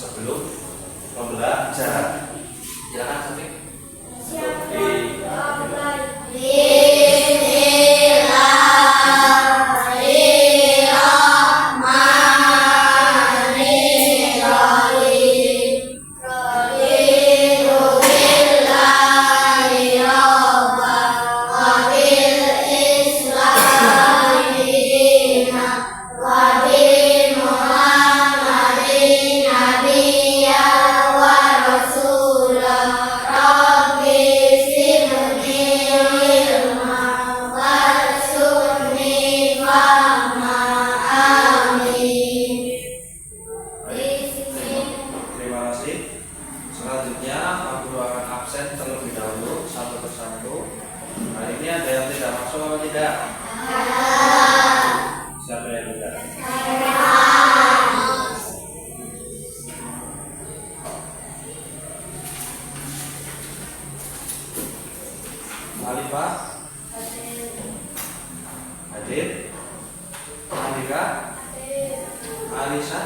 sebelum pembelajaran. Silakan Sofik. Selanjutnya Pak Guru akan absen terlebih dahulu satu persatu. Hari ini ada yang tidak masuk atau tidak? Siapa yang tidak? Alifah? Hadir? Andika? Alisa?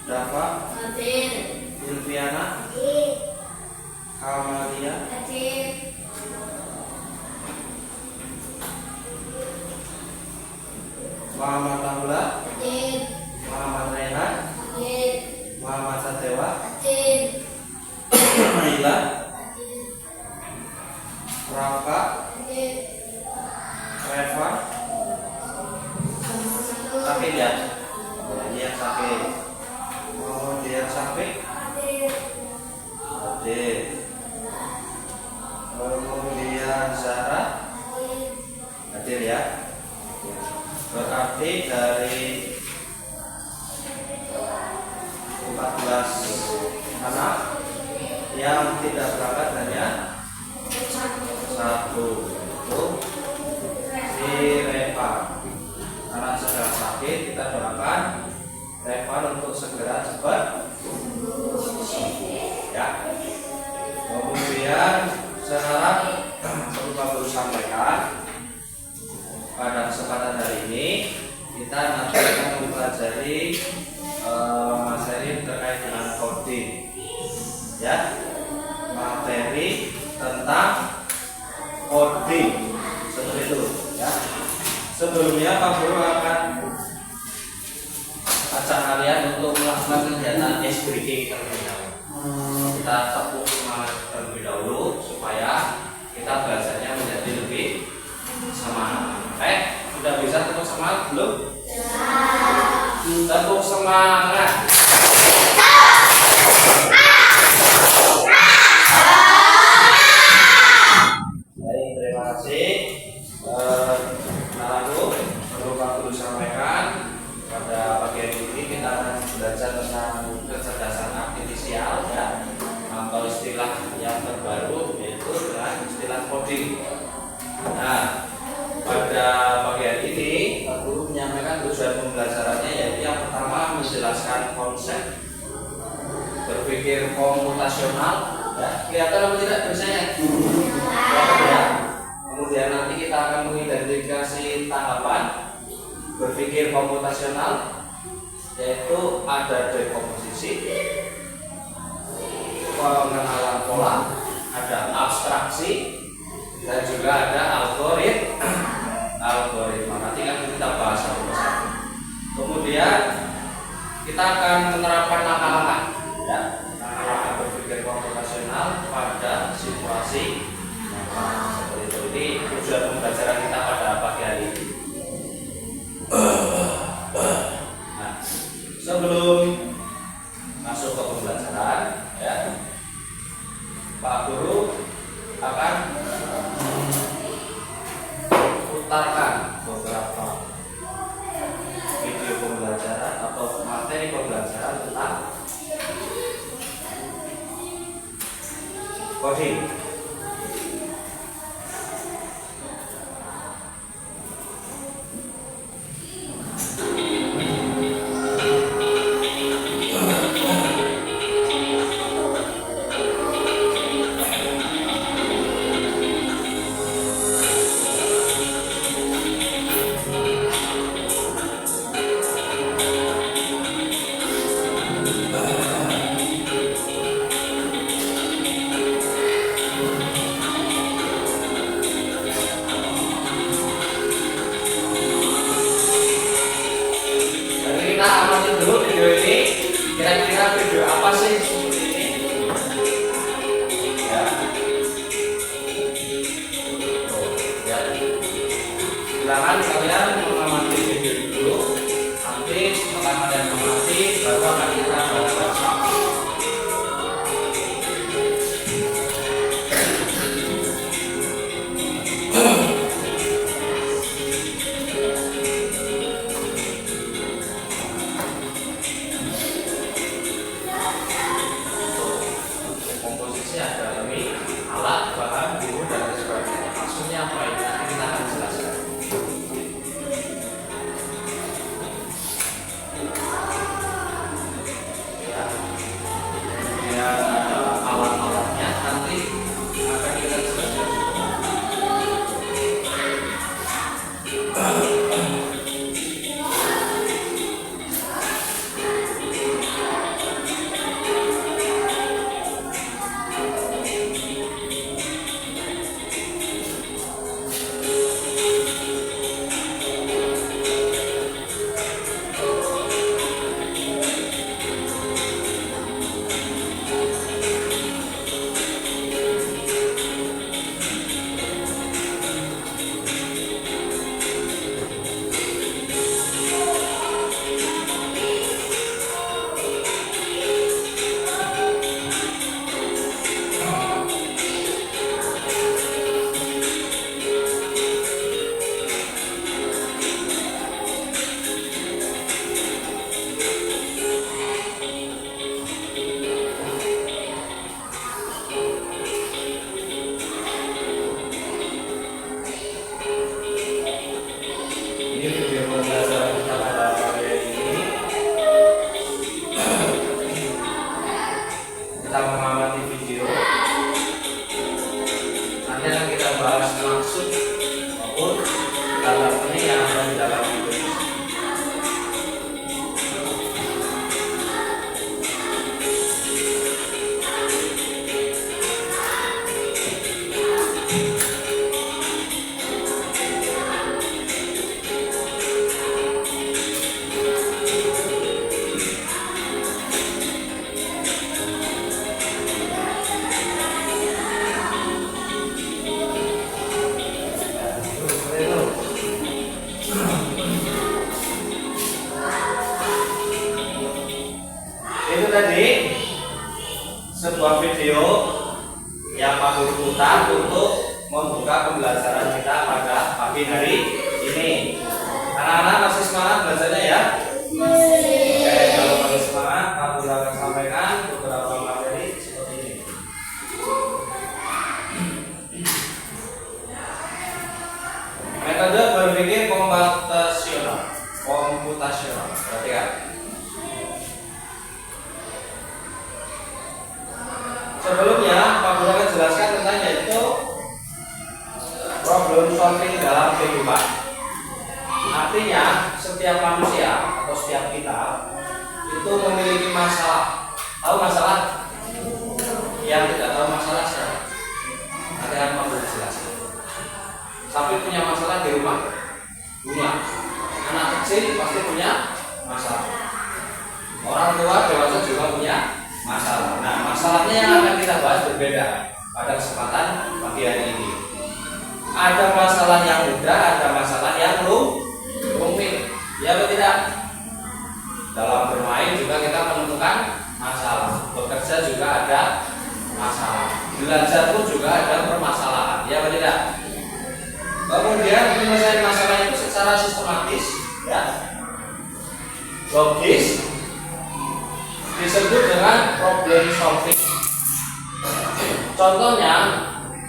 Dafa? Ilviana, Kamalia, Muhammad Tahula, Muhammad Rehan, Muhammad Satewa, Maila, Rafa, Reva, Sakit ya? Ini yang sakit. Kemudian sakit. Kemudian Zara hadir ya. Berarti dari 14 anak yang tidak berangkat hanya satu, itu si Reva. Karena sedang sakit, kita doakan Reva untuk segera cepat ya. Kemudian sekarang perlu Pak Guru sampaikan pada kesempatan hari ini kita nanti akan mempelajari materi terkait dengan coding ya, materi tentang coding seperti itu ya. Sebelumnya Pak Guru akan ajak kalian untuk melakukan kegiatan ice breaking terlebih dahulu. Kita tepuk semangat terlebih dahulu supaya kita belajarnya menjadi lebih semangat. Sudah bisa tepuk semangat belum? Tepuk semangat. Baik, terima kasih. Lalu perlu Pak Guru sampaikan pada pagi hari ini kita akan belajar tentang kecerdasan artifisial ya, atau istilah yang terbaru yaitu dengan istilah coding. Nah, pada pagi hari ini Pak Guru menyampaikan tujuan pembelajarannya, yaitu yang pertama menjelaskan konsep berpikir komputasional ya. Kelihatan apa tidak biasanya? Ya. Kemudian nanti kita akan mengidentifikasi tahapan berpikir komputasional, yaitu ada dekomposisi, pengenalan pola, ada abstraksi, dan juga ada algoritma. Nanti kan kita bahas satu persatu. Kemudian kita akan menerapkan langkah-langkah ya, langkah-langkah berpikir komputasional pada situasi seperti itu. Ini tujuan pembelajaran kita pada pagi hari ini. Nah, sebelum masuk ke pembelajaran ya, Pak Guru akan putarkan beberapa video pembelajaran atau materi pembelajaran tentang coding. Itu tadi sebuah video yang Pak Guru putar untuk membuka pembelajaran kita pada pagi hari ini. Anak-anak masih semangat belajarnya ya? Oke, kalau masih semangat, Pak Guru akan sampaikan beberapa materi seperti ini. Metode berpikir komputasional. Perhatikan. Sebelumnya, Pak Guru akan jelaskan tentang yaitu problem solving dalam kehidupan. Artinya, setiap manusia atau setiap kita itu memiliki masalah. Tahu masalah? Yang tidak tahu masalah saya akan Pak Guru jelaskan. Tapi punya masalah di rumah? Punya. Anak kecil pasti punya masalah. Orang tua dewasa juga punya masalah. Nah, masalahnya yang akan kita bahas berbeda pada kesempatan pagi hari ini. Ada masalah yang mudah, ada masalah yang rumit. Ya atau tidak? Dalam bermain juga kita menemukan masalah. Bekerja juga ada masalah. Belajar pun juga ada permasalahan. Ya atau tidak? Kemudian penyelesaian masalah itu secara sistematis, ya, logis, disebut dengan problem solving. Contohnya,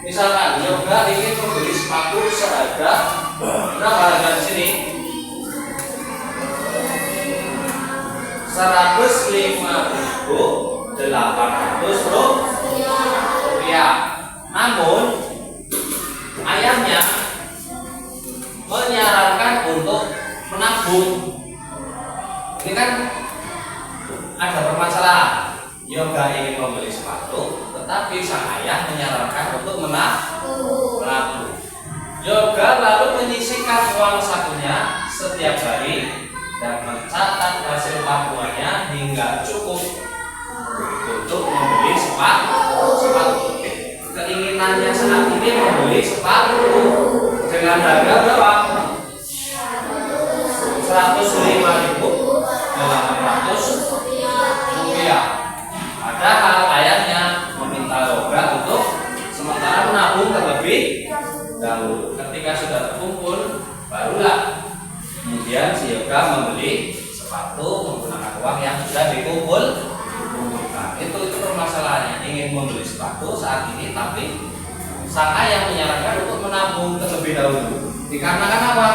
misalkan Yoga ingin membeli sepatu seharga berapa harga di sini? 105.800 rupiah. Namun ayahnya menyarankan untuk menabung. Ini kan ada permasalahan. Yoga ingin membeli sepatu, tetapi sang ayah menyarankan untuk menabung. Yoga lalu menyisihkan uang sakunya setiap hari dan mencatat hasil tabungannya hingga cukup untuk membeli sepatu. Keinginannya saat ini membeli sepatu dengan harga berapa? 105.800 rupiah. Padahal ayahnya meminta Yoga untuk sementara menabung terlebih dahulu. Ketika sudah terkumpul, barulah kemudian si Yoga membeli sepatu menggunakan uang yang sudah dikumpulkan. Itu permasalahannya, ingin membeli sepatu saat ini, tapi sang ayah menyarankan untuk menabung terlebih dahulu. Dikarenakan apa?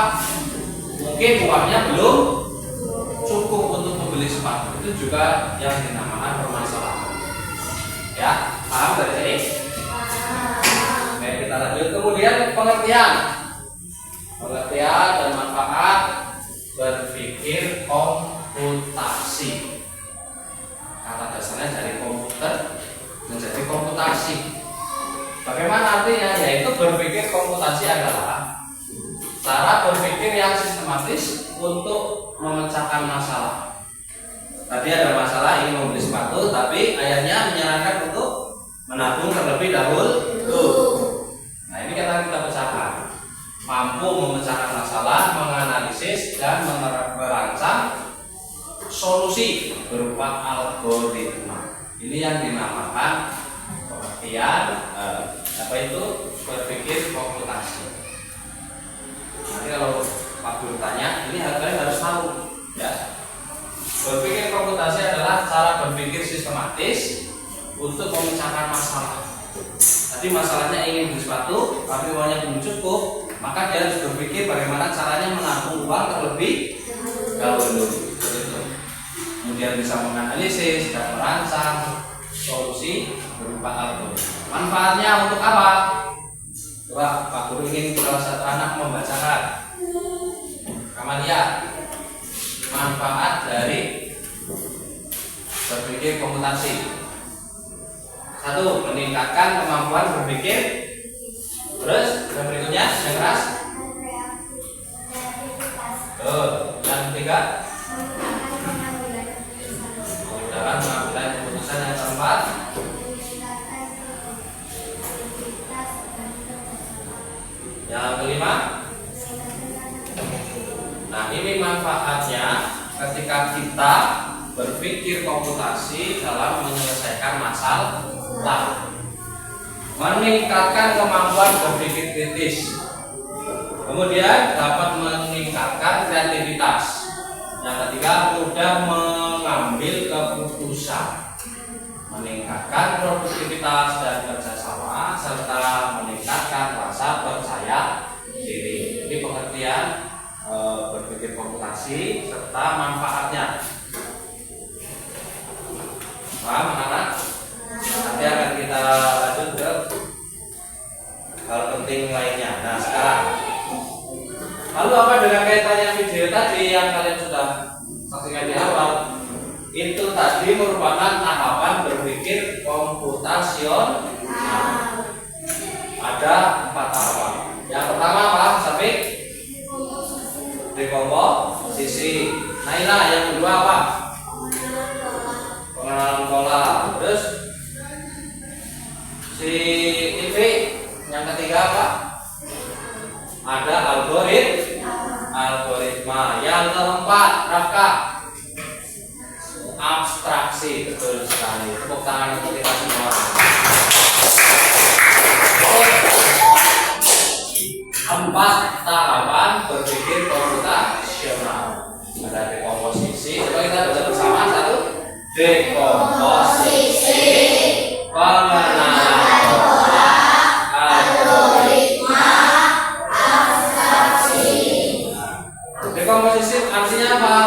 Mungkin uangnya belum cukup untuk membeli sepatu. Itu juga yang dinamakan permasalahan. Ya, paham dari sini? Oke, kita lanjut. Kemudian pengertian dan manfaat berpikir komputasi. Kata dasarnya dari komputer menjadi komputasi. Bagaimana artinya? Yaitu berpikir komputasi adalah cara berpikir yang sistematis untuk memecahkan masalah. Tadi ada masalah ingin membeli sepatu, tapi ayahnya menyarankan untuk menabung terlebih dahulu. Nah, ini kita pecahkan. Mampu memecahkan masalah, menganalisis dan merancang solusi berupa algoritma. Ini yang dinamakan pengertian berpikir komputasi. Nanti kalau Pak Guru tanya, ini kalian harus tahu, ya. Berpikir komputasi adalah cara berpikir sistematis untuk memecahkan masalah. Tadi masalahnya ingin beli sepatu, tapi uangnya belum cukup, maka dia harus berpikir bagaimana caranya menabung uang terlebih dahulu. Kemudian bisa menganalisis dan merancang solusi berupa algoritma. Manfaatnya untuk apa? Coba Pak Guru ingin salah satu anak membacakan. Kamalia, manfaat dari berpikir komputasi. 1. Meningkatkan kemampuan berpikir. Terus yang berikutnya yang keras. Yang ketiga, dalam mengambil keputusan. Yang keempat, yang kelima. Nah, ini manfaatnya ketika kita berpikir berpikir komputasi dalam menyelesaikan masalah, meningkatkan kemampuan berpikir kritis, kemudian dapat meningkatkan kreativitas. Yang ketiga, mudah mengambil keputusan, meningkatkan produktivitas dan kerjasama, serta meningkatkan rasa percaya diri. Ini pengertian berpikir komputasi serta manfaatnya. Paham anak-anak? Nanti akan kita lanjut ke hal penting lainnya. Nah sekarang, lalu apa dengan kaitannya video tadi yang kalian sudah saksikan di awal? Itu tadi merupakan tahapan berpikir komputasional. Ada 4 tahapan. Yang pertama apa? Sampai dekomposisi. Naila, yang kedua apa? Pengenalan pola. Terus si Ilvi, yang ketiga apa? Ada algoritma. Yang keempat, Rafka, abstraksi. Betul sekali. Tepuk tangan untuk kita semua. Empat tahapan berpikir komputasional. Ada dekomposisi. Coba kita baca bersama. Satu, dekomposisi, pengenalan pola, algoritma, abstraksi. Dekomposisi artinya apa?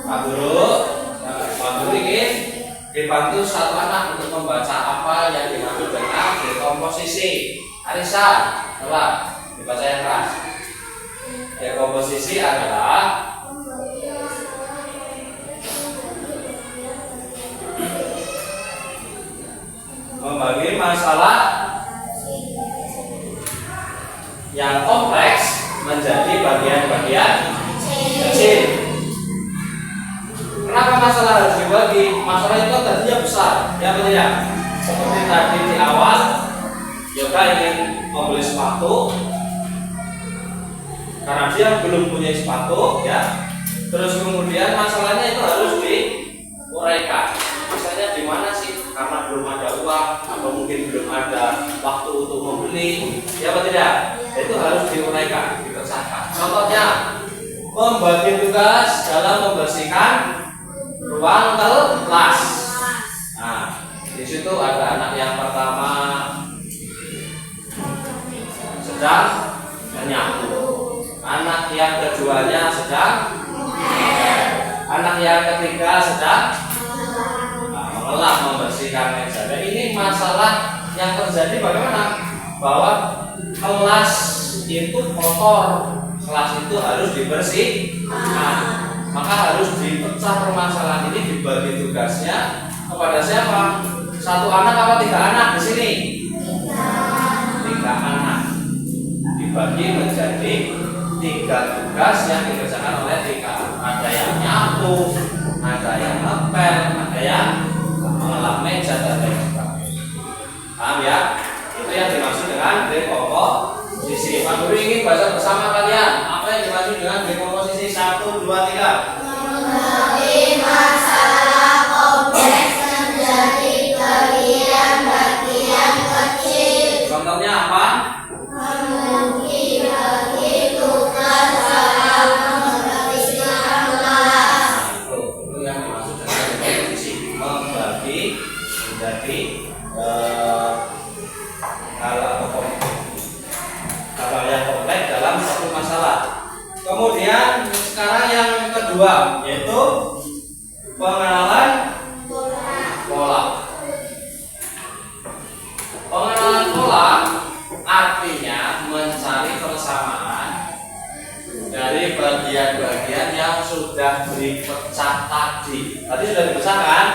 Pak Guru ingin dibantu satu anak untuk membaca apa yang dimaksud dengan dekomposisi. Arisa, coba dibaca yang keras. Dekomposisi adalah membagi masalah yang kompleks menjadi bagian-bagian kecil. Kenapa masalah harus dibagi? Masalah itu tadinya besar, ya betul ya. Seperti tadi di awal, Yoga ingin membeli sepatu karena dia belum punya sepatu, ya. Terus kemudian masalahnya itu harus diuraikan. Misalnya di mana sih? Karena belum ada uang atau mungkin belum ada waktu untuk membeli, ya betul ya. Itu harus diuraikan, dipecahkan. Contohnya, membagi tugas dalam membersihkan ruang kelas. Nah, di situ ada anak yang pertama sedang menyapu, anak yang keduanya sedang, anak yang ketiga sedang mengelap, membersihkan meja. Dan ini masalah yang terjadi bagaimana? Bahwa kelas itu kotor, kelas itu harus dibersihkan. Maka harus dipecah permasalahan ini, dibagi tugasnya kepada siapa? Satu anak apa 3 anak di sini? 3 anak. Dibagi menjadi 3 tugas yang dikerjakan oleh 3. Ada yang nyapu, ada yang ngepel, ada yang mengelap meja dan lain sebagainya. Paham ya? Itu yang dimaksud dengan dekomposisi. Pak Guru ingin baca bersama kalian apa yang dimaksud dengan dekomposisi. 1, 2, 3. Membagi masalah kompleks menjadi bagian-bagian kecil. Contohnya apa? Membagi tugas dalam membersihkan kelas. Itu yang dimaksud dengan dekomposisi. Membagi menjadi hal yang kompleks dalam satu masalah. Kemudian sekarang yang kedua yaitu pengenalan pola. Pengenalan pola artinya mencari persamaan dari bagian-bagian yang sudah dipecah tadi. Tadi sudah dipecahkan,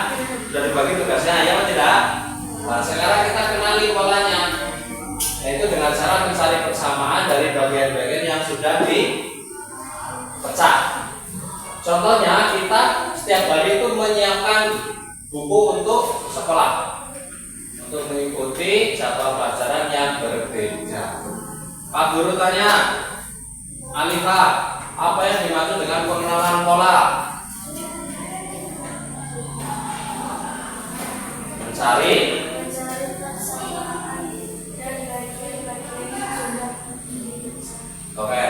sudah dibagi tugasnya, ya atau tidak? Nah, sekarang kita kenali polanya, yaitu dengan cara mencari persamaan dari bagian-bagian yang sudah dipecah. Contohnya, kita setiap hari itu menyiapkan buku untuk sekolah, untuk mengikuti jadwal pelajaran yang berbeda. Pak Guru tanya, Alifa, apa yang dimaksud dengan pengenalan pola? mencari persamaan dan bagian-bagian jumlah ini. Oke,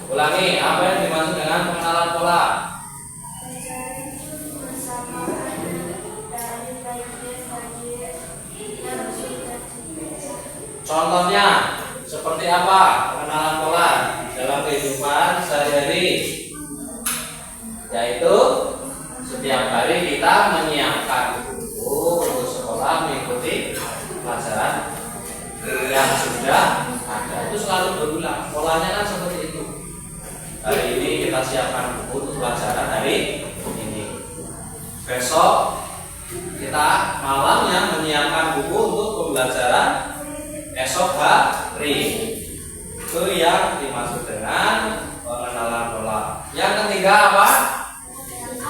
ulangi apa yang dimaksud dengan pengenalan pola? Mencari persamaan dari bagian-bagian yang sudah dibaca. Contohnya seperti apa pengenalan pola dalam kehidupan sehari-hari? Yaitu setiap hari kita menyiapkan buku untuk sekolah mengikuti pelajaran yang sudah ada. Itu selalu berulang. Polanya kan seperti itu. Hari ini kita siapkan buku untuk pelajaran hari ini. Besok kita malamnya menyiapkan buku untuk pembelajaran esok hari. Itu yang dimaksud dengan pengenalan pola. Yang ketiga apa?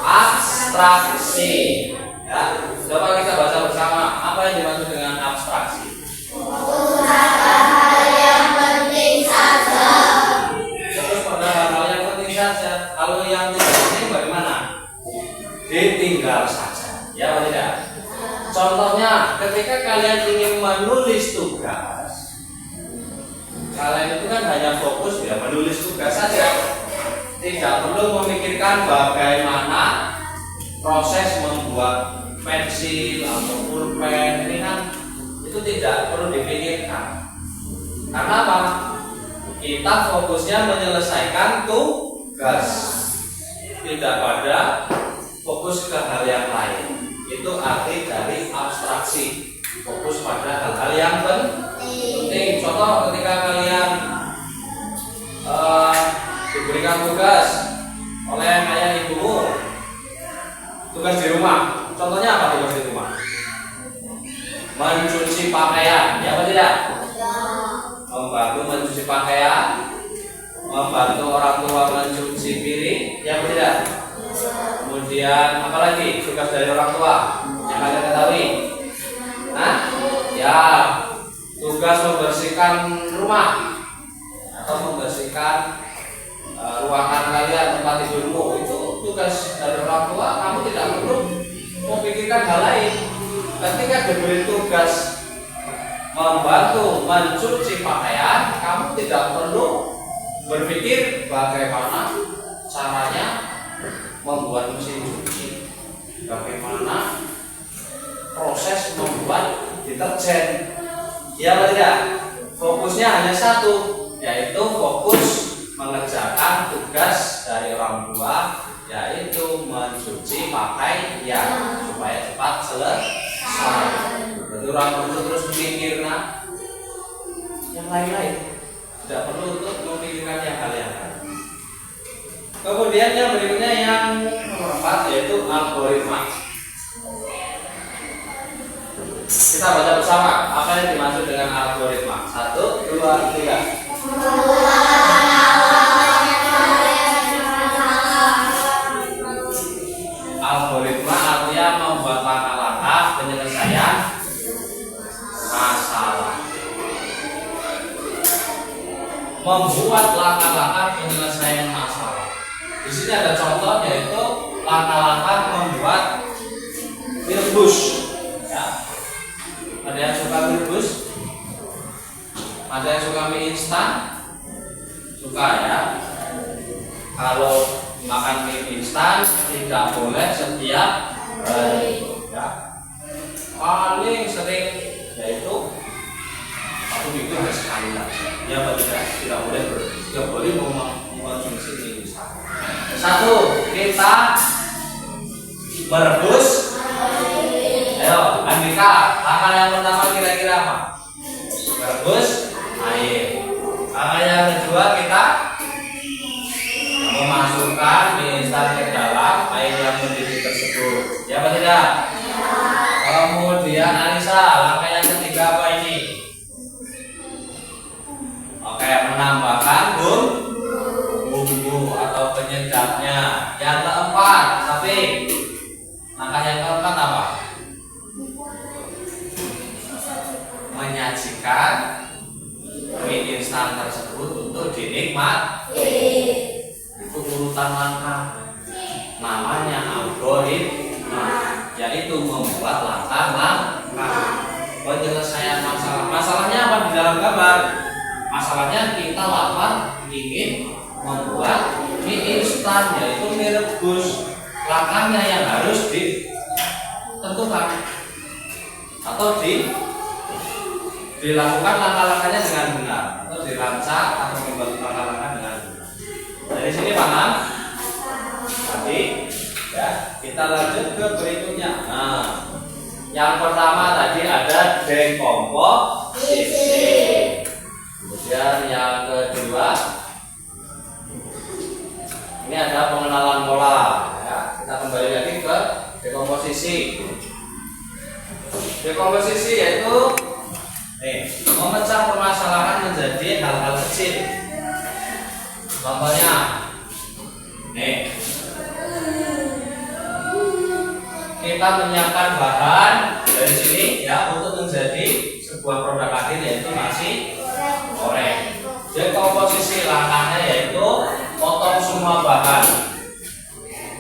Abstraksi. Ya, coba kita baca bersama apa yang dimaksud dengan abstraksi. Menggunakan hal yang penting saja. Terus pada hal yang penting saja. Kalau yang tidak penting bagaimana? Ditinggal saja. Ya atau tidak? Contohnya, ketika kalian ingin menulis tugas, kalian itu kan hanya fokus ya menulis tugas saja. Tidak perlu memikirkan bagaimana proses membuat pensil atau pulpen. Ini kan itu tidak perlu dipikirkan. Karena apa? Kita fokusnya menyelesaikan tugas, tidak pada fokus ke hal yang lain. Itu arti dari abstraksi. Fokus pada hal-hal yang penting. Contoh ketika kalian diberikan tugas oleh ayah ibumu, tugas di rumah. Contohnya apa tugas di rumah? Mencuci pakaian, ya apa tidak? Membantu mencuci pakaian, membantu orang tua mencuci piring, ya apa tidak? Kemudian apa lagi tugas dari orang tua yang kalian ketahui? Nah, ya tugas membersihkan rumah atau membersihkan ruangan kalian, tempat tidurmu. Itu tugas dari orang tua. Kamu tidak perlu memikirkan hal lain. Ketika diberi tugas membantu mencuci pakaian, kamu tidak perlu berpikir bagaimana caranya membuat mesin cuci, bagaimana proses membuat deterjen. Ya atau tidak? Fokusnya hanya satu, yaitu fokus mengerjakan tugas dari orang tua, yaitu mencuci pakaian supaya cepat selesai. Jadi orang perlu terus memikir yang lain-lain, tidak perlu untuk memikirkan yang hal yang lain. Kemudian yang berikutnya yang nomor 4 yaitu algoritma. Kita baca bersama apa yang dimaksud dengan algoritma. 1, 2, 3. Algoritma artinya membuat langkah-langkah penyelesaian masalah. Membuat langkah-langkah penyelesaian masalah. Di sini ada contoh yaitu langkah-langkah membuat rebus. Ya. Ada yang suka rebus? Ada yang suka mie instan? Suka ya. Kalau makan mie instan tidak boleh setiap hari. Ya. Paling sering yaitu aku bikin sekali lagi. Ya tidak boleh tidak boleh mengkonsumsi mie instan. 1, kita merebus. Ayo, Andika, langkah yang pertama kira-kira apa? Merebus air. Langkah yang kedua kita memasukkan mie instan ke dalam air yang mendidih tersebut. Ya apa tidak? Kemudian Anissa, langkah yang ketiga apa ini? Oke, menambahkan bumbu atau penyedapnya. Yang keempat, tapi langkah yang keempat apa? Menyajikan mie instan tersebut untuk dinikmati. Itu urutan langkah. Namanya algoritma, yaitu membuat langkah-langkah. penyelesaian masalah. Masalahnya apa di dalam gambar? Masalahnya kita lapar, ingin membuat mie instan, yaitu mie rebus. Langkahnya yang harus ditentukan atau dilakukan langkah-langkahnya dengan benar, atau dirancang atau membuat langkah-langkah dengan benar. Dari sini paham? Tadi ya, kita lanjut ke berikutnya. Nah, yang pertama tadi ada dekomposisi. Kemudian yang kedua ini ada pengenalan pola. Ya, kita kembali lagi ke dekomposisi. Dekomposisi yaitu memecah permasalahan menjadi hal-hal kecil. Contohnya, kita menyiapkan bahan dari sini ya untuk menjadi sebuah produk akhir yaitu nasi goreng. Dekomposisi langkahnya yaitu potong semua bahan.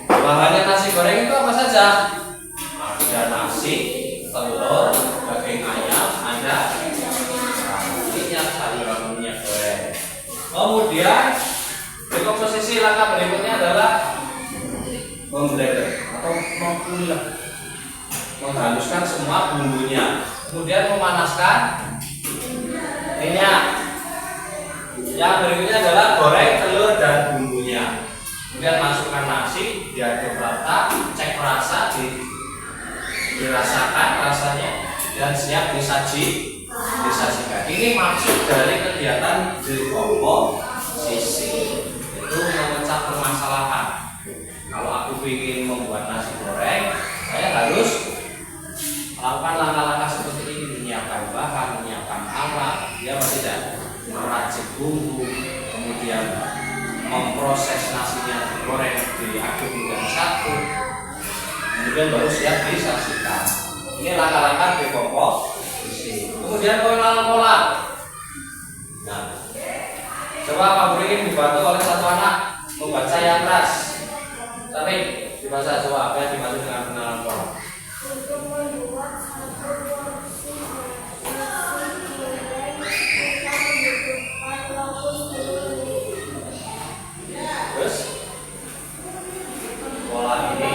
Bahannya nasi goreng itu apa saja? Ada nasi, telur, daging ayam, ada minyak sayur, minyak goreng. Kemudian dekomposisi langkah berikutnya adalah memblender atau menghaluskan semua bumbunya. Kemudian memanaskan minyak. Yang berikutnya adalah goreng telur dan bumbunya. Kemudian masukkan nasi, diaduk rata, cek rasa, dirasakan rasanya dan siap disajikan. Ini maksud dari kegiatan dekomposisi, itu memecah permasalahan. Kalau aku ingin membuat nasi goreng, saya harus melakukan langkah-langkah seperti ini: menyiapkan bahan, menyiapkan alat, ya tidak, meracik bumbu, kemudian memproses nasinya digoreng, diaduk dengan satu, kemudian baru siap disajikan. Ini langkah-langkah dekomposisi. Kemudian pengenalan pola. Nah, coba Pak Guru ingin dibantu oleh satu anak membaca yang keras. Tapi dibaca coba apa yang dimaksud dengan pengenalan pola. Untuk membuat satu porsi nasi goreng, kita membutuhkan waktu 10 menit. Terus pola ini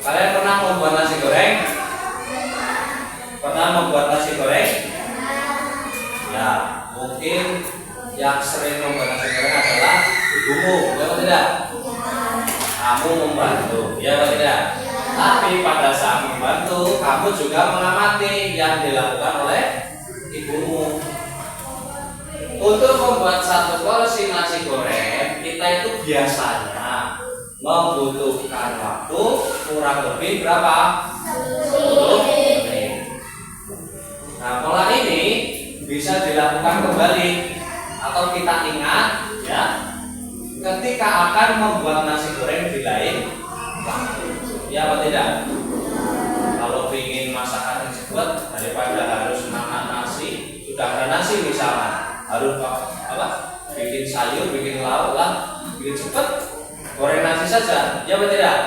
kalian pernah membuat nasi goreng? Pernah membuat nasi goreng? Ya, mungkin yang sering membuat nasi goreng adalah ibumu, ya atau tidak? Kamu membantu, ya atau tidak? Tapi pada saat membantu, kamu juga mengamati yang dilakukan oleh ibumu. Untuk membuat satu porsi nasi goreng, kita itu biasanya membutuhkan waktu kurang lebih berapa? 10 menit. Nah, pola ini bisa dilakukan kembali atau kita ingat ya ketika akan membuat nasi goreng di lain waktu. Ya atau tidak? Kalau ingin masakan tersebut, daripada harus makan nasi, sudah ada nasi misalnya, harus apa? Bikin sayur, bikin lauk lah, bikin cepat, goreng nasi saja, ya atau tidak?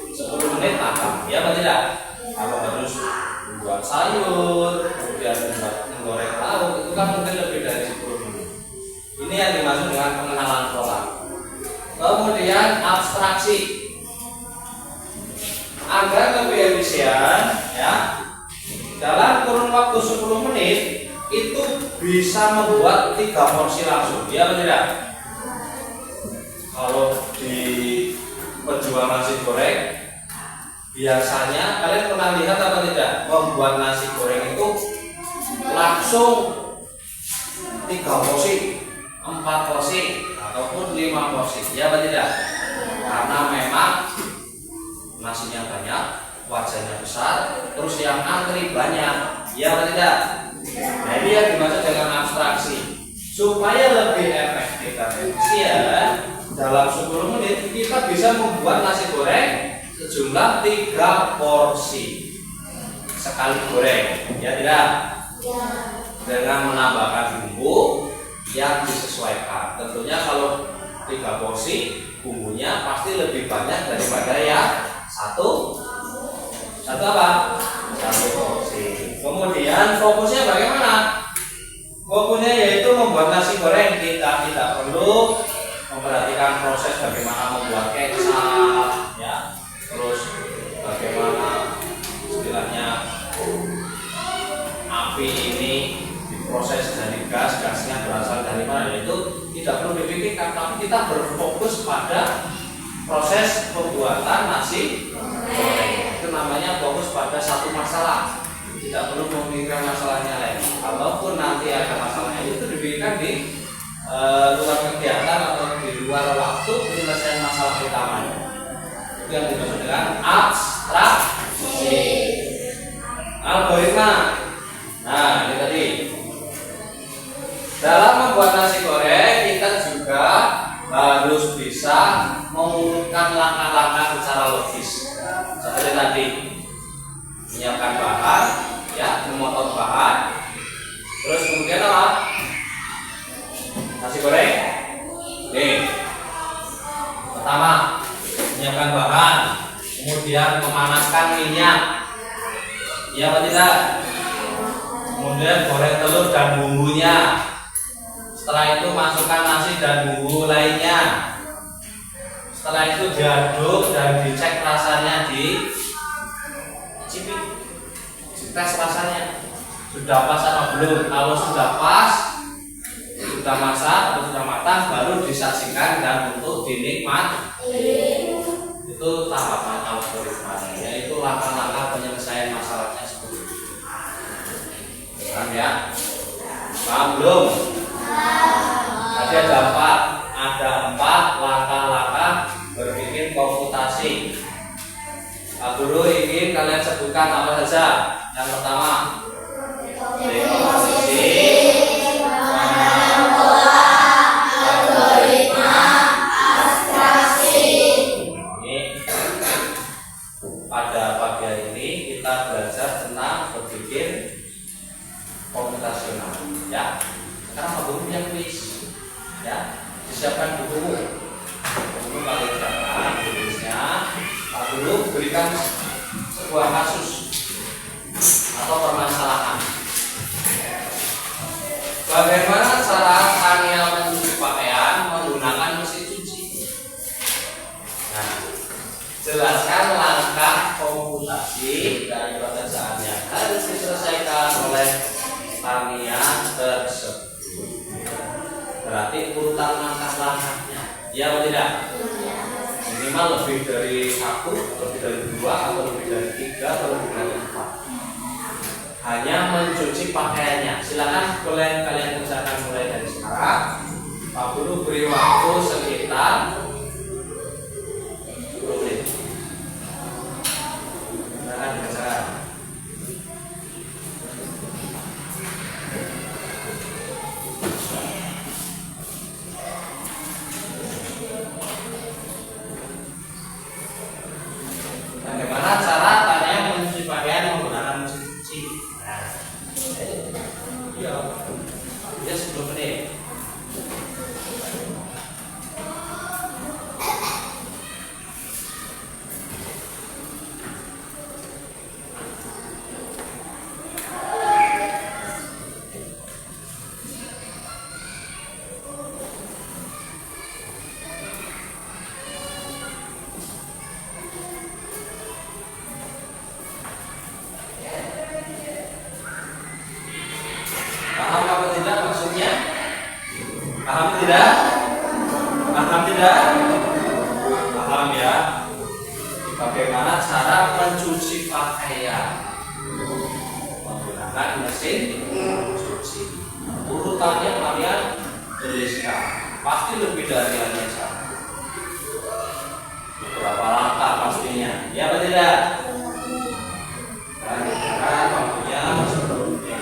10 menit matang, ya atau tidak? Kalau harus membuat sayur, kemudian menggoreng lauk, itu kan mungkin lebih dari 10 menit. Ini yang dimaksud dengan pengenalan pola. Kemudian abstraksi. Agar lebih efisien, ya, dalam kurun waktu 10 menit itu bisa membuat 3 porsi langsung, ya atau tidak? Kalau di penjual nasi goreng, biasanya kalian pernah lihat apa tidak? Membuat nasi goreng itu langsung 3 porsi, 4 porsi, ataupun 5 porsi, ya atau tidak? Karena memang nasinya banyak, wajahnya besar, terus yang antri banyak, ya atau tidak? Nah, ini yang dimaksud dengan abstraksi. Supaya lebih efektif dan efisien, dalam 10 menit kita bisa membuat nasi goreng sejumlah 3 porsi. sekali goreng, ya tidak? Dengan menambahkan bumbu yang disesuaikan. Tentunya kalau 3 porsi bumbunya pasti lebih banyak daripada yang satu apa? Satu porsi. Kemudian fokusnya bagaimana? Fokusnya yaitu membuat nasi goreng. Kita tidak perlu memperhatikan proses bagaimana membuat kecap, ya. Terus bagaimana istilahnya api ini diproses dari gasnya berasal dari mana, itu tidak perlu dipikirkan, tapi kita berfokus pada proses pembuatan nasi goreng. Itu namanya fokus pada satu masalah, tidak perlu memikirkan masalahnya lain. Kalaupun nanti ada masalahnya itu dipikirkan di luar kegiatan atau di luar waktu penyelesaian masalah utamanya. Itu yang dimaksud dengan abstraksi. Algoritma. Nah, ini tadi. Dalam membuat nasi goreng kita juga harus bisa mengurutkan langkah-langkah secara logis. Seperti tadi, menyiapkan bahan, ya, memotong bahan. Terus kemudian apa? Nasi goreng. Nih. Pertama, menyiapkan bahan, kemudian memanaskan minyak. Iya apa tidak? Kemudian goreng telur dan bumbunya. Setelah itu masukkan nasi dan bumbu lainnya. Setelah itu diaduk dan dicek rasanya, dicicipi, dites rasanya sudah pas apa belum. Kalau sudah pas, sudah masak atau sudah matang, baru disajikan dan untuk dinikmati. Itu tahapan algoritmanya, yaitu langkah-langkah penyelesaian masalahnya seperti itu. Paham ya? Paham belum? Tadi ada empat langkah-langkah berpikir komputasi. Pak Guru ingin kalian sebutkan apa saja. Yang pertama, dekomposisi, algoritma, abstraksi. Pada pagi hari ini kita belajar tentang berpikir komputasional, ya. Sekarang Pak Guru punya kuis, ya. Disiapkan buku kalian siapkan tulisnya. Pak Guru berikan sebuah kasus atau permasalahan. Bagaimana cara Tania mencuci pakaian menggunakan mesin cuci? Nah, jelaskan langkah komputasi dari pekerjaan yang harus diselesaikan oleh Tania tersebut. Berarti urutan langkah-langkahnya, ya atau tidak? Minimal lebih dari 1, lebih dari 2, atau lebih dari 3, atau lebih dari 4. Hanya mencuci pakaiannya. Silakan boleh kalian kerjakan mulai dari sekarang. Pak Guru beri waktu sekitar 10 menit. Silakan dikerjakan. Bagaimana cara Tania mencuci pakaian menggunakan mesin cuci? Nah, iya, dia 10 menit. Paham apa tidak maksudnya? Paham tidak? Paham tidak? Paham ya? Bagaimana cara mencuci pakaian menggunakan mesin cuci? Urutannya kalian tuliskan. Pasti lebih dari hanya satu. Berapa langkah pastinya? Ya atau tidak? Dan sekarang waktunya sebelumnya.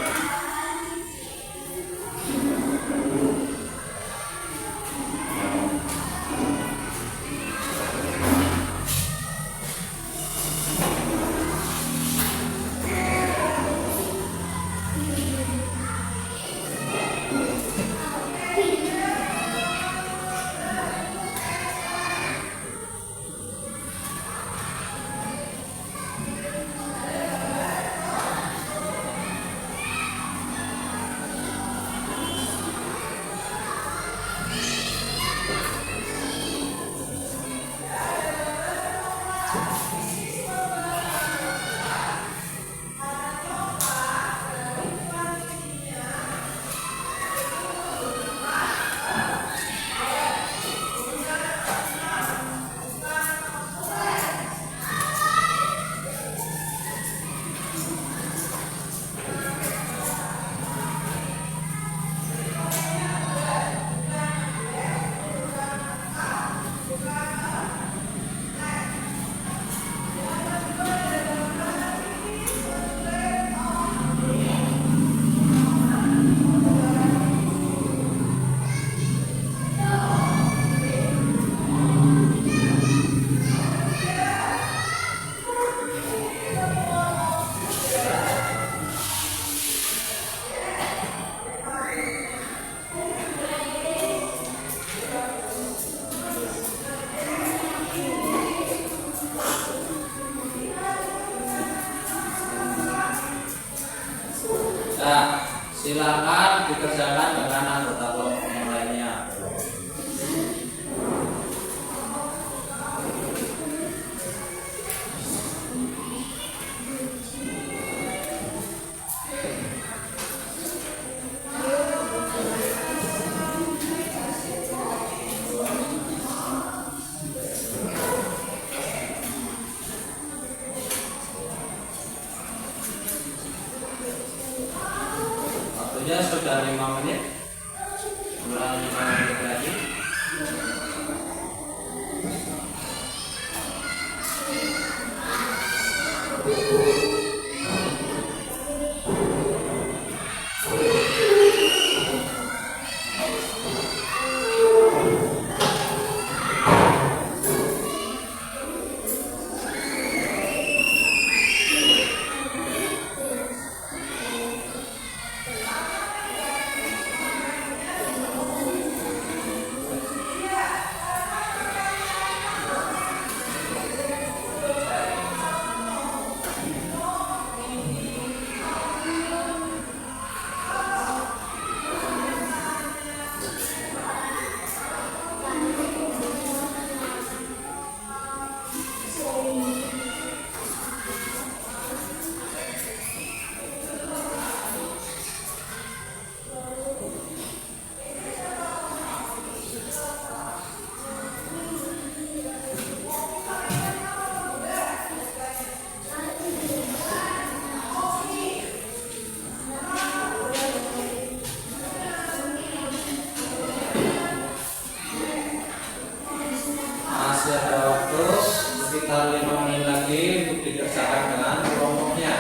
Nah, silakan dikerjakan dengan anggota kelompok yang lainnya. Waktunya sudah 5 menit. Kurang 5 menit lagi. Masih ada waktu sekitar 5 menit lagi untuk dikerjakan dengan kelompoknya.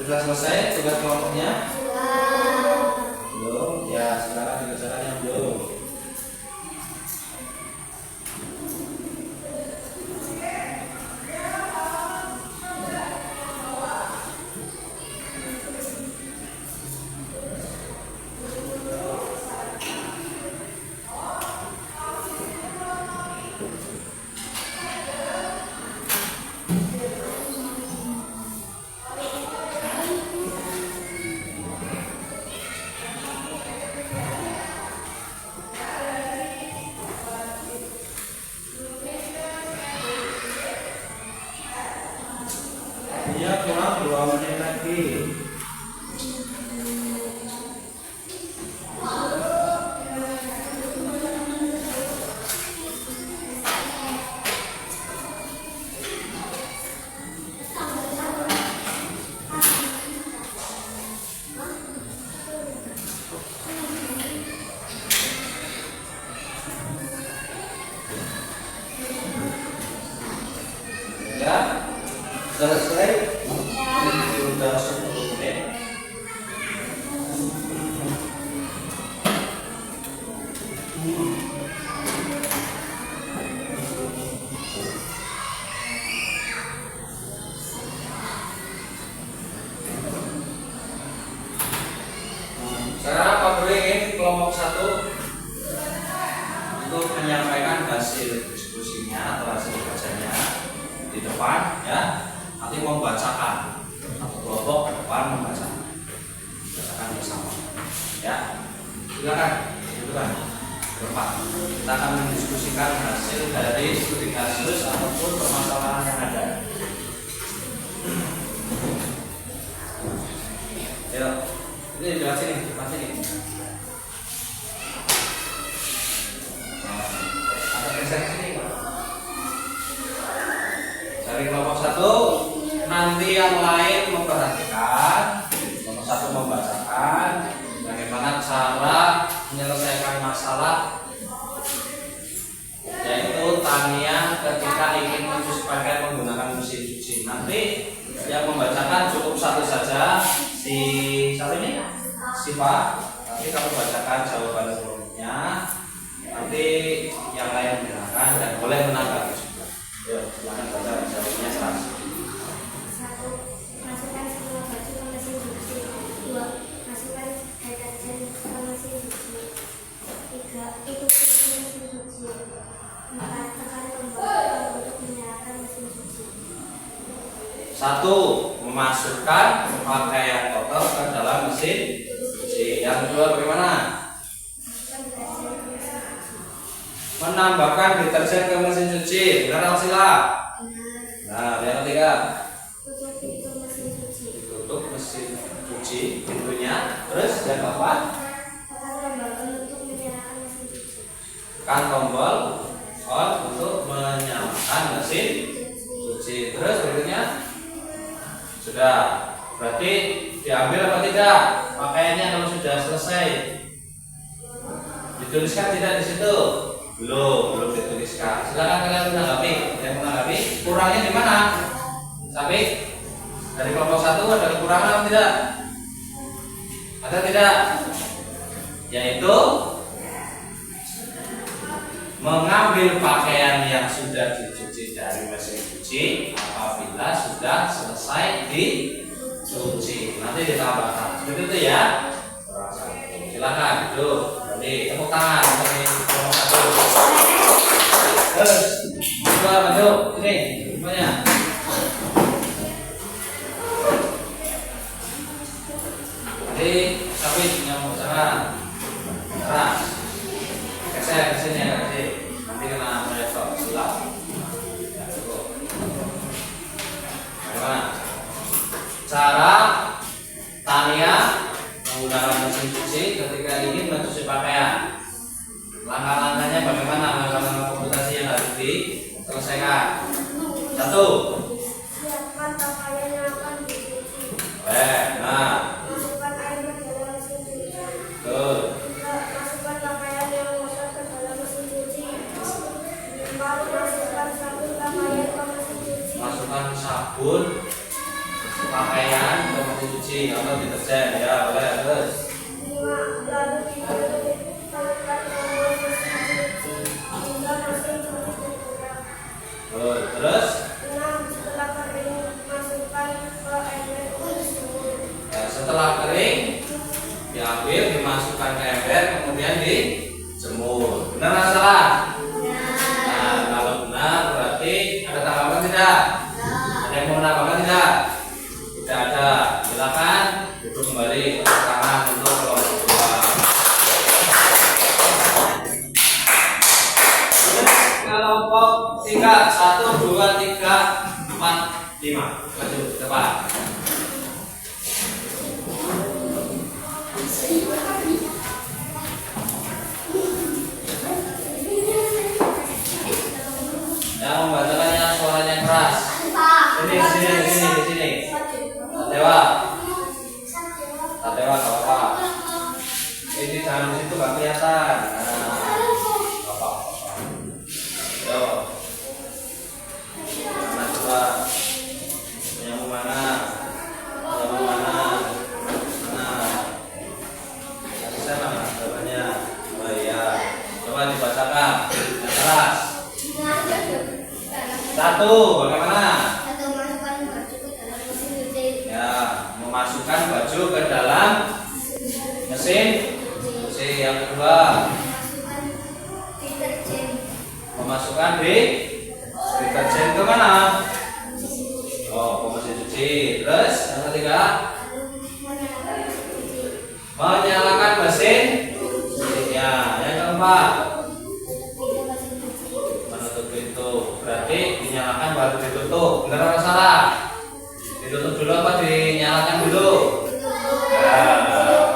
Sudah selesai tugas kelompoknya? Belum? Ya, sekarang dikerjakan yang belum. Ya kurang 2 menit lagi. Ya, selesai. Sudah 10 menit. Sekarang Pak Guru ingin kelompok 1 untuk menyampaikan hasil diskusinya atau hasil kerjanya di depan, ya. Nanti membacakan satu kelompok ke depan membacakan bersama, ya. Silakan, itu kan ke depan. Kita akan mendiskusikan hasil dari studi kasus ataupun permasalahan yang ada. Ayo, ini di sini, di sini. Ada geser sini, Pak. Dari kelompok 1, nanti yang lain memperhatikan, kelompok 1 membacakan bagaimana cara menyelesaikan masalah, yaitu Tania ketika ingin mencuci pakaian menggunakan mesin cuci. Nanti yang membacakan cukup 1 saja, si siapa ini? Si Pak. Nanti kamu bacakan jawaban sebelumnya. Nanti yang lain mendengarkan dan boleh menanggapi juga. Yuk, silakan baca jawabnya sekarang. 1. Masukkan semua baju ke mesin cuci. 2. Masukkan deterjen ke mesin cuci. 3. Ikuti mesin cuci. 4. Tekan tombol untuk menyalakan mesin cuci. 1. Memasukkan pakaian kotor ke dalam mesin cuci. Yang kedua bagaimana? Masukkan deterjen ke mesin cuci. Menambahkan deterjen ke mesin cuci. Benar atau salah? Benar. Nah, yang ketiga, Tutup pintu mesin cuci. tutup mesin cuci pintunya. Terus yang keempat, Tekan tombol on untuk menyalakan mesin cuci. tekan tombol on untuk menyalakan mesin cuci. Terus berikutnya sudah. Berarti diambil apa tidak pakaiannya kalau sudah selesai? Dituliskan tidak di situ? Belum dituliskan. Silakan kalian menanggapi. Yang menanggapi kurangnya di mana? Tapi dari kelompok 1 ada kekurangan atau tidak? Ada tidak? Yaitu mengambil pakaian yang sudah dicuci dari mesin cuci apabila sudah selesai dicuci. Nanti ditambahkan. Seperti itu ya. Silakan duduk. Nanti tepuk tangan untuk kelompok 1. Terus, coba maju ini semuanya. Jadi, tapi yang mau sana, keras, geser ke sini ya, nanti kena monitor silap. Ya, cukup. Bagaimana? Cara Tania menggunakan mesin cuci ketika ingin mencuci pakaian. Langkah-langkahnya bagaimana? Langkah-langkah komputasi yang harus diselesaikan. 1. Siapkan pakaian yang akan dicuci. Nah, Masukkan air ke dalam mesin cuci. betul. 3. Masukkan pakaian yang kotor ke dalam mesin cuci. 4. Masukkan sabun pakaian ke mesin cuci. Masukkan sabun pakaian ke mesin cuci atau deterjen ya, boleh. Terus 5. Lalu ditekan tombol mesin cuci hingga mesin cuci bergerak. terus 6. Setelah kering, masukkan ke ember untuk dijemur. ya, setelah kering diambil, dimasukkan ke ember, kemudian dijemur. Benar atau salah? Nah, kalau benar berarti ada tanggapan tidak? Ada yang mau menambahkan tidak? Tidak ada. Silakan duduk kembali. Tepuk tangan untuk kelompok 2. Kelompok 3, 1, 2, 3. Simak, maju depan. Yang membacakannya suaranya keras. Sini, di sini. Satewa, nggak apa-apa. Ini jangan di situ nggak kelihatan. Nah, apa? Yo, mana coba? Yang mana? Bisa mana? Jawabannya. Oh iya. Coba dibacakan. Yang keras. Satu, bagaimana? Ya, memasukkan baju ke dalam mesin. Yang kedua, memasukkan deterjen ke mana? Oh, ke mesin cuci. Terus yang ketiga, menyalakan mesin. Ya, yang keempat, menutup pintu. Berarti dinyalakan baru ditutup. Benar atau salah? Ditutup dulu apa dinyalakan dulu?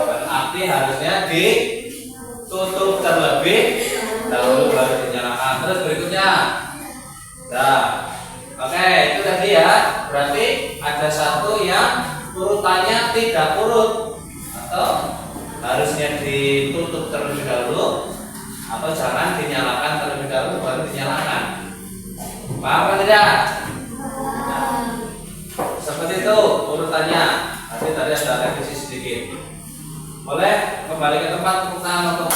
Berarti harusnya ditutup terlebih dahulu baru dinyalakan. Terus berikutnya, nah, oke, itu tadi ya. Berarti ada satu yang urutannya tidak urut, atau harusnya ditutup terlebih dahulu, atau jangan dinyalakan terlebih dahulu baru dinyalakan. Paham atau tidak? Nah, seperti itu urutannya. Nanti tadi ada revisi sedikit. Boleh kembali ke tempat tepuk tangan untuk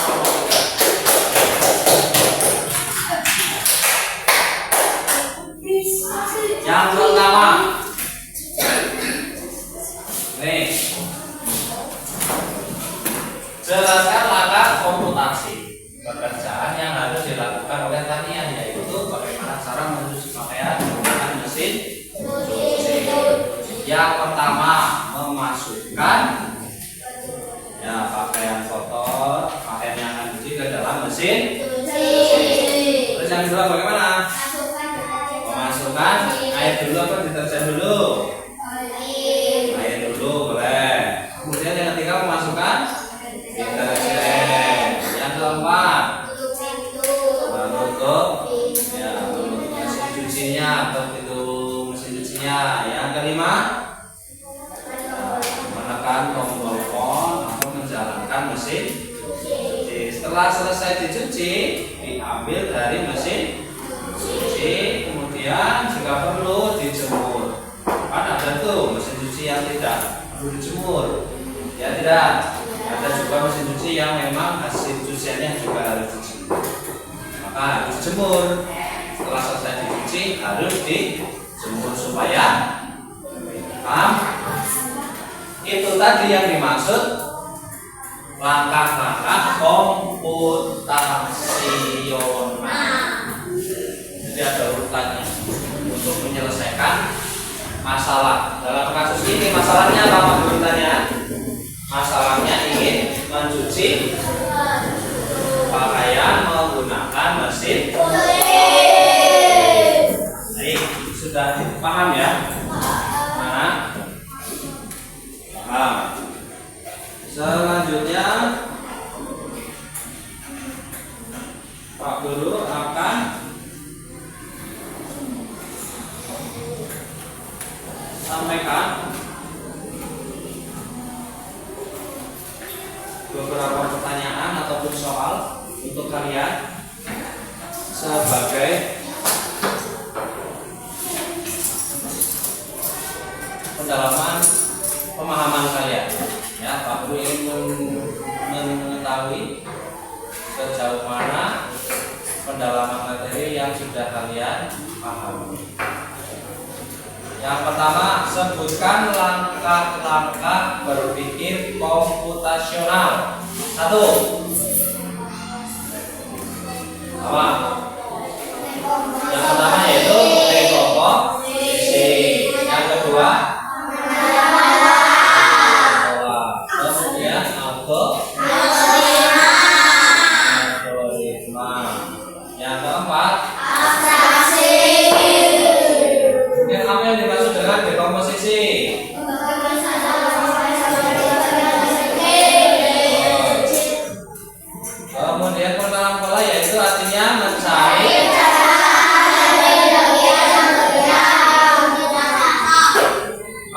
yang pertama. Nih, jelaskan langkah komputasi pekerjaan yang harus dilakukan oleh tanian, yaitu bagaimana cara mencuci pakaian menggunakan mesin cuci. Yang pertama, memasukkan pakaian kotor, pakaian yang akan dicuci ke dalam mesin cuci. Terus yang kedua bagaimana? Memasukkan air dulu apa deterjen dulu? Air dulu boleh. Kemudian yang ketiga memasukkan deterjen. Yang keempat menutup mesin cucinya atau pintu mesin cucinya. Yang kelima menekan tombol on atau menjalankan mesin cuci. Setelah selesai dicuci, diambil dari mesin cuci, kemudian jika perlu dijemur. Kan ada tuh mesin cuci yang tidak perlu dijemur, ya tidak. Ada juga mesin cuci yang memang hasil cuciannya juga harus dijemur, maka harus dijemur. Setelah selesai dicuci harus dijemur supaya paham. Itu tadi yang dimaksud langkah-langkah komputasional. Jadi ada urutannya untuk menyelesaikan masalah. Dalam kasus ini masalahnya apa urutannya? Masalahnya ingin mencuci pakaian menggunakan mesin. Baik, sudah paham ya? Mana? Paham. Selanjutnya Pak Guru akan sampaikan beberapa pertanyaan ataupun soal untuk kalian sebagai pendalaman pemahaman kalian. Ya, Pak Guru ingin mengetahui sejauh mana pendalaman materi yang sudah kalian pahami. Yang pertama, sebutkan langkah-langkah berpikir komputasional. 1. Apa? Yang pertama yaitu rekomposisi. Yang kedua, kemudian algoritma. Yang keempat, abstraksi. Apa yang dimaksud dengan silakan dekomposisi. Kemudian pengenalan pola yaitu artinya mencari.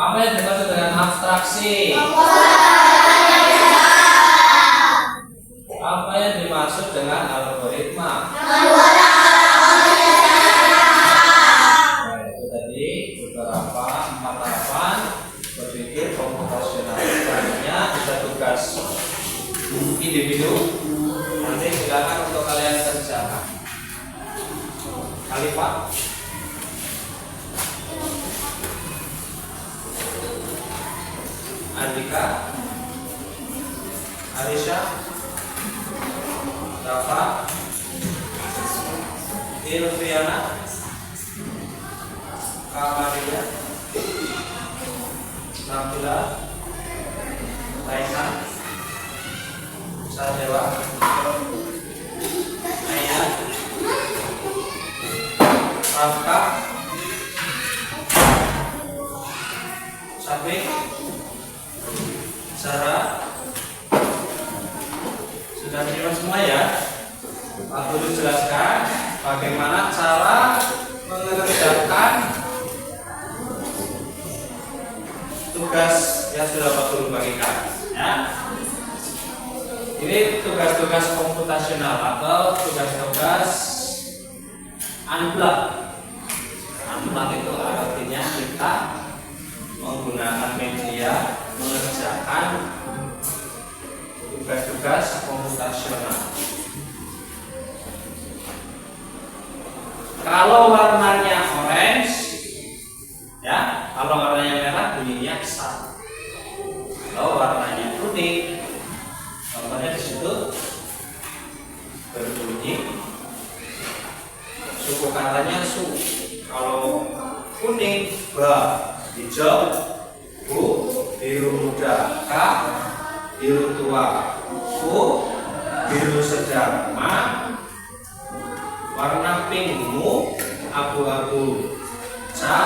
Apa yang dimaksud dengan abstraksi? Apa yang dimaksud dengan algoritma? Nah, itu tadi beberapa 4 tahapan berpikir komputasional. Selanjutnya ada tugas individu. Nanti silakan untuk kalian kerjakan. Khalifah, Andika, Arisha, Rafa, Ilviana, Kamaria, Nabila, Raisa, Sadewa, Naya, Rafka, Sabik, Sarah. Sudah terima semua ya? Pak Guru jelaskan bagaimana cara mengerjakan tugas yang sudah Pak Guru bagikan ya. Ini tugas-tugas komputasional atau tugas-tugas unblock. Unblock itu artinya kita menggunakan media mengerjakan tugas-tugas komputasional. Kalau warnanya orange, ya, kalau warnanya merah bunyinya star. Kalau warnanya kuning, contohnya di situ berbunyi suku katanya su. Kalau kuning ba, hijau bu, biru muda ka, biru tua ku, biru sedang ma, warna pink mu, abu-abu ca,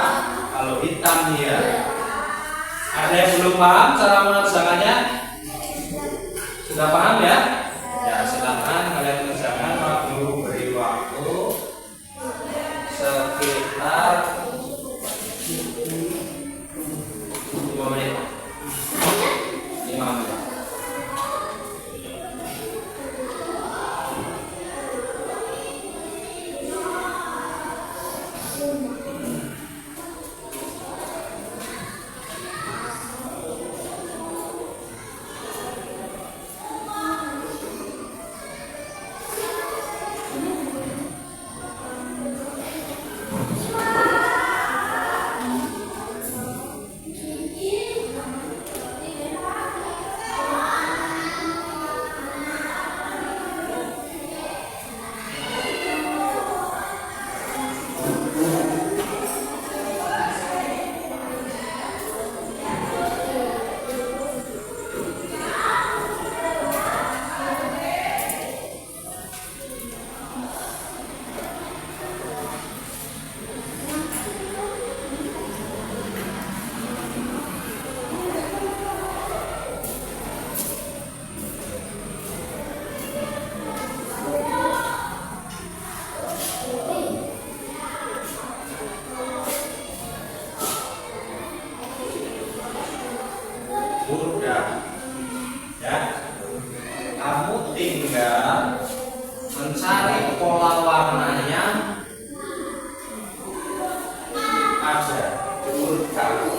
kalau hitam ya. Ada yang belum paham cara mengerjakannya? Sudah paham ya? Ya silakan kalian kerjakan. Pak Guru beri waktu sekitar 5 menit. 5 menit. Mudah ya, kamu tinggal mencari pola warnanya ada diurutkan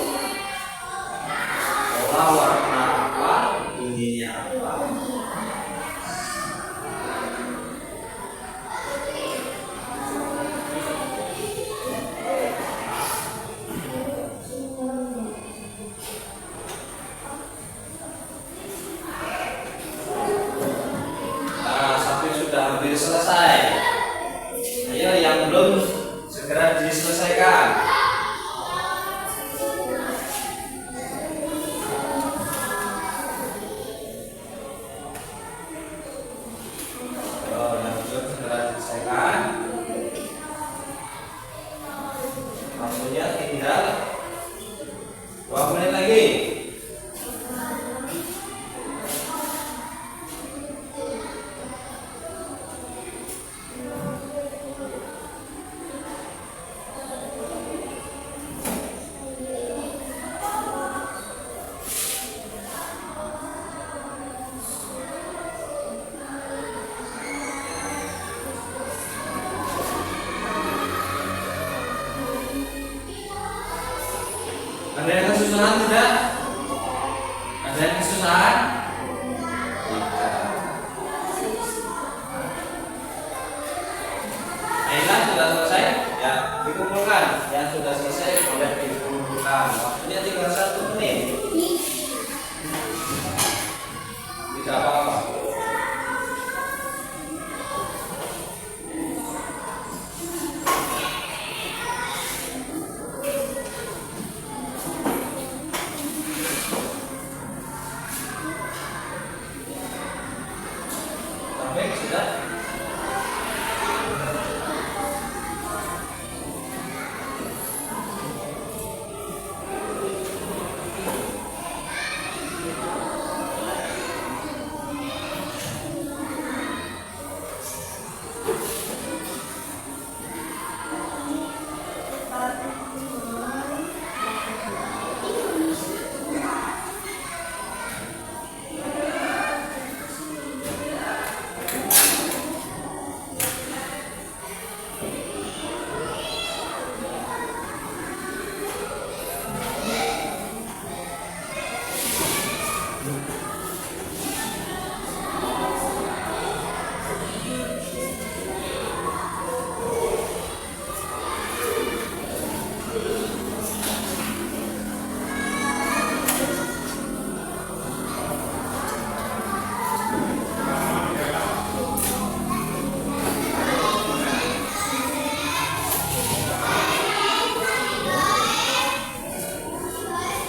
pola warna apa bunyinya apa. Hampir selesai. Ayo yang belum segera diselesaikan. Ada yang kesusahan tidak? Ada yang kesusahan? Tidak. Ayolah, sudah selesai? Ya, dikumpulkan. Yang sudah selesai boleh dikumpulkan. Waktunya tinggal 1 menit. Tidak apa-apa. Sampai sudah?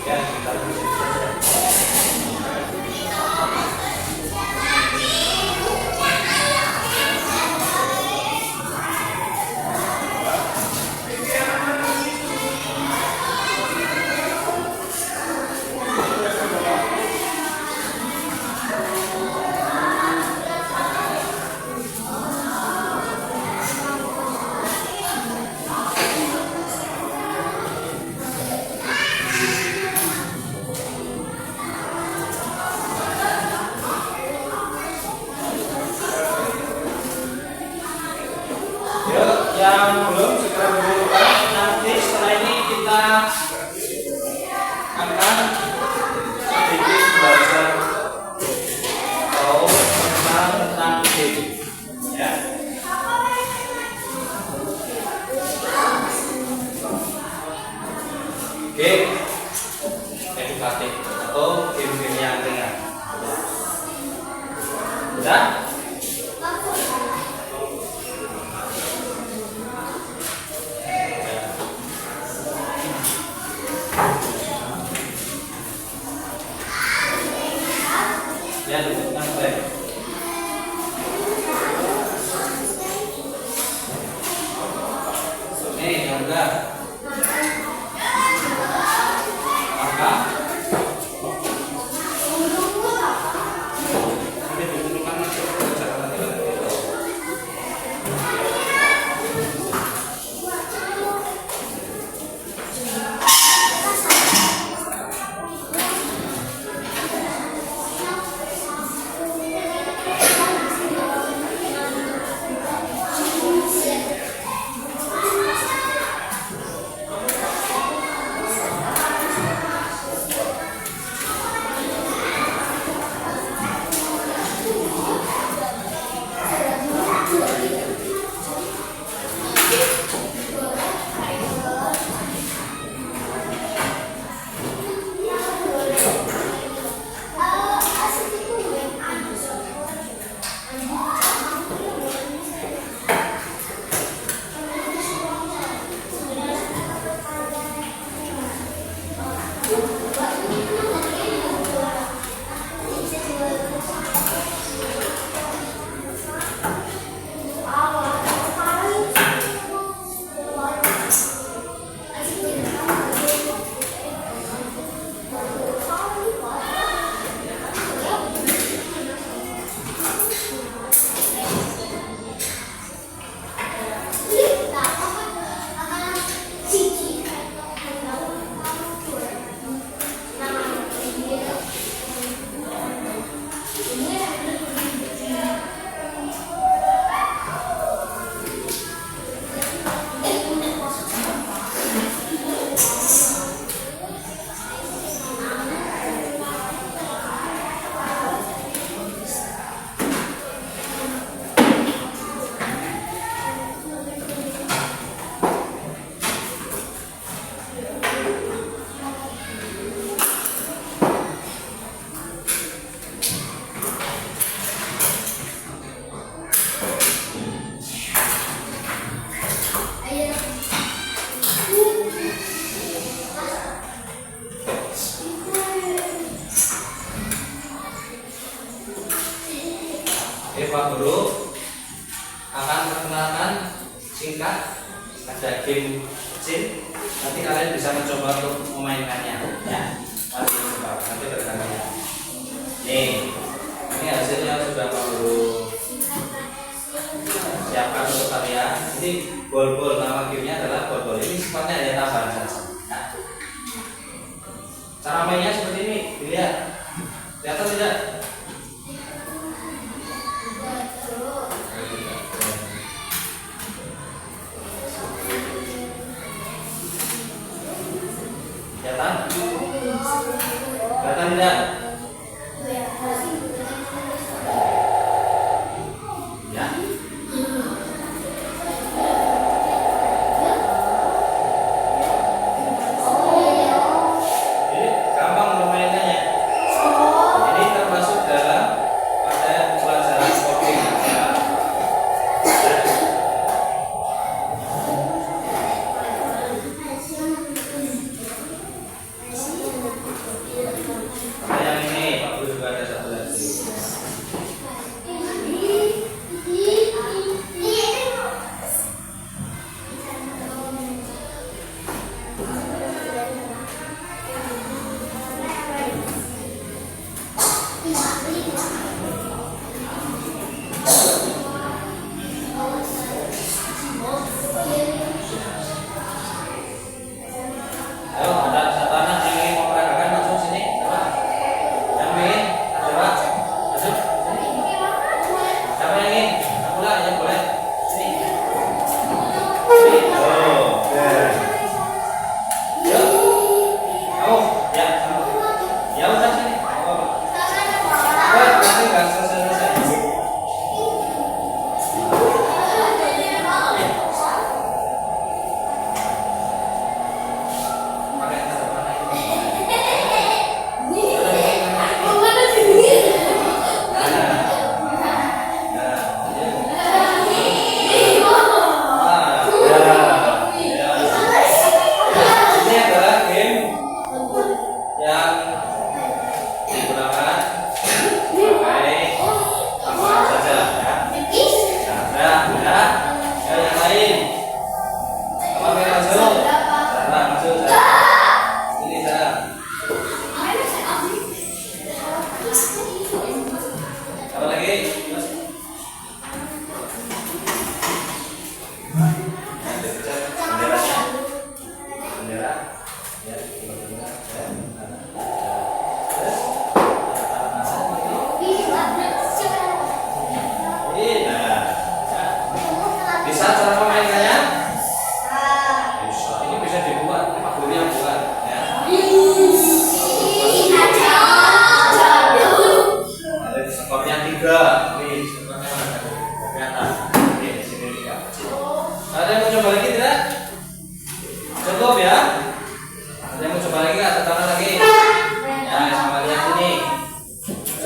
Ya, kita lanjut saja. Yuk, yang belum segera dikumpulkan. Nanti setelah ini kita akan sedikit belajar tahu tentang game, ya. Game edukatif atau game-game yang ringan. Sudah? Ya, dudukkan baik. Nih, yang udah. Apa? Ini dudukkan masuk. Jangan lagi. Pak Guru akan perkenalkan singkat, ada game kecil. Nanti kalian bisa mencoba untuk memainkannya, ya. Mari coba, nanti bergantian. Nih, ini hasilnya sudah Pak Guru siapkan untuk kalian. Ini bol-bol, nama gamenya adalah bol-bol. Ini sifatnya hanya tambahan saja. Nah, cara mainnya seperti ini, dilihat. Kelihatan tidak? Kelihatan? Kelihatan tidak? Ya. Ini gampang permainannya. Ini termasuk dalam pada pelajaran coding. Ya. Nah, yang ini Pak Guru juga ada satu lagi. Ayo, ada satu anak yang ingin memperagakan masuk sini. Coba. Yang ingin, coba. Masuk. Sini. Siapa yang ingin? Aku lah yang boleh. Sini. Sini. Oh, oke. Yuk. Kamu, ya, kamu. Ya udah sini. Oh. Nanti nggak selesai. Pakai tanda panah ini. Ini adalah game yang digunakan pakai tambahan saja, ya. Nah, yang lain. Apa yang masuk? Sarah masuk. Ini Sarah. Apa lagi? Mas. Nah, dipencet benderanya. Bendera. Ya, bendera. Ya. Terus. Ini, nah. Bisa cara memainkannya? Bisa. Ini bisa dibuat. Ini Pak Guru yang buat, ya. Ada skornya 3. Nih, skornya mana? Kelihatan. Nih, di sini 3. Ada yang mau coba lagi tidak? Cukup ya? Ada yang mau coba lagi nggak? Tetap lagi. Ya, sama lihat sini.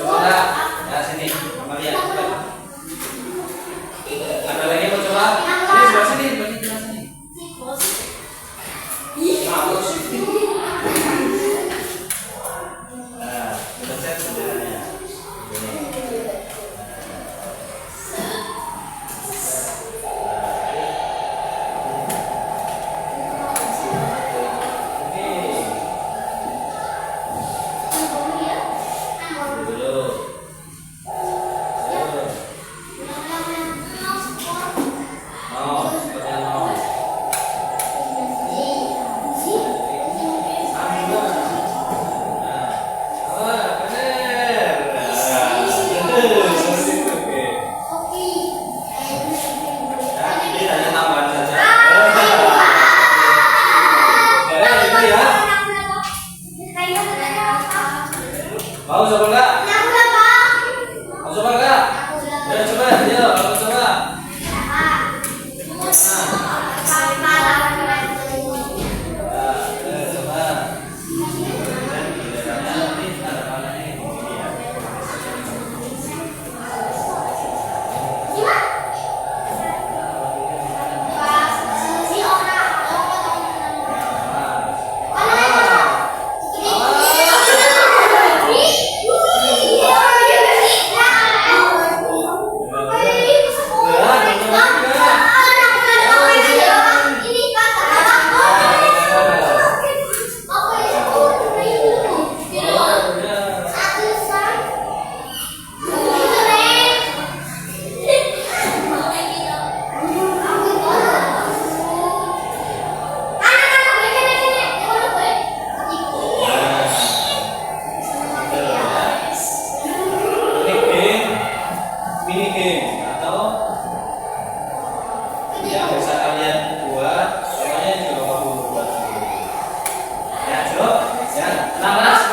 Coba nggak? Ya, sini. Sama lihat. Coba. Ada lagi yang mau coba? Ini sebelah sini, sebelah sini. Maus. Nah, kita cek benderanya. Ini. Mau coba enggak? Mau coba enggak? Ya coba, ayo, mau coba.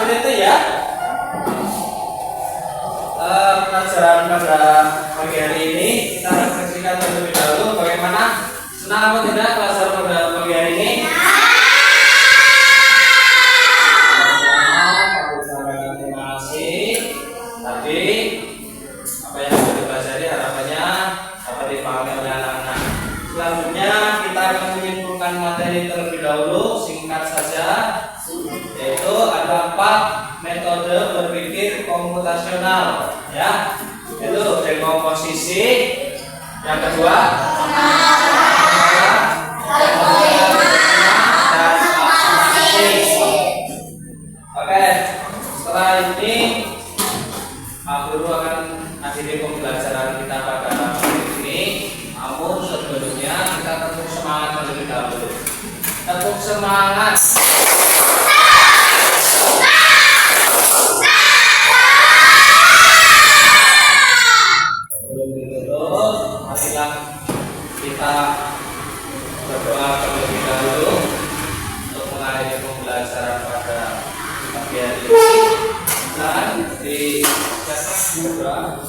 seperti itu ya. Pelajaran pada pagi hari ini kita refleksikan terlebih dahulu bagaimana senang apa tidak pelajaran pada pagi hari ini. Terima kasih. Tadi apa yang sudah dipelajari harapannya dapat dipahami oleh anak-anak. Selanjutnya kita akan menyimpulkan materi terlebih dahulu, singkat saja, yaitu ada 4 metode berpikir komputasional, ya, itu dekomposisi, yang kedua dan oke. Setelah ini Pak Guru akan akhiri pembelajaran kita pada hari ini. Namun sebelumnya kita tepuk semangat terlebih dahulu. Tepuk semangat. Sebelum ditutup, marilah kita berdoa terlebih dahulu untuk mengakhiri pembelajaran pada pagi hari ini. Dan di cetak juga